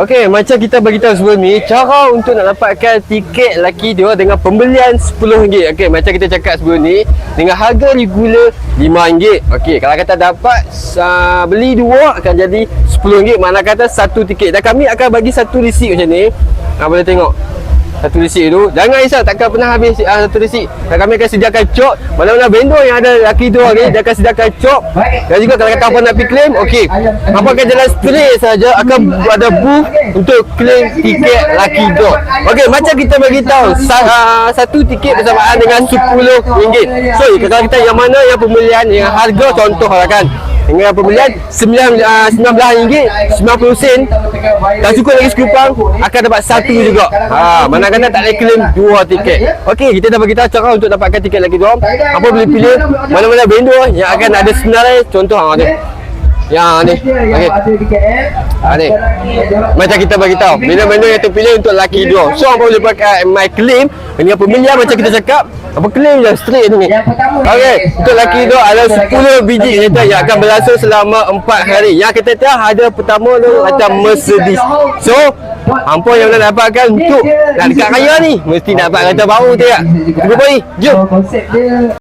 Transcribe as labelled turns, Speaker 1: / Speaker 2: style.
Speaker 1: Okey, macam kita beritahu sebelum ni, cara untuk nak dapatkan tiket Lucky Draw dengan pembelian RM10. Okey, macam kita cakap sebelum ni, dengan harga regular RM5. Okey, kalau kata dapat beli dua akan jadi RM10. Mana kata satu tiket. Dan kami akan bagi satu receipt macam ni. Boleh tengok satu receipt tu. Jangan risau, takkan pernah habis satu receipt. Dan kami akan sediakan cok. Mana-mana vendor yang ada Lucky Draw ni, dia akan sediakan cok. Dan juga kalau kata apa nak pergi claim, okey, apa akan jalan straight saja, akan ada booth untuk claim tiket Lucky Draw. Okey, macam kita beritahu, satu tiket bersamaan dengan RM10. So, kalau kita yang mana yang pembelian yang harga contoh lah kan, dengan pembelian RM19, 90 sen, tak cukup lagi sekupang, akan dapat satu juga. Mana kata tak boleh claim dua tiket. Okey, kita dah beritahu cara untuk dapatkan tiket Lucky Draw. Apa boleh pilih mana-mana vendor yang akan ada senarai. Contoh ni, yang ni, okey, ni macam kita beritahu, bila vendor yang terpilih untuk Lucky Draw. So apa boleh pakai my claim dengan pembelian macam kita cakap, apa claim je straight ni. Okey, untuk Lucky Draw ada 10 biji kereta yang akan berlangsung selama 4 hari. Yang kita ada pertama tu macam Mercedes. So hampa yang nak dapatkan untuk nak dekat raya ni, mesti dapat kereta baru tu tak? Cuba pergi, jom.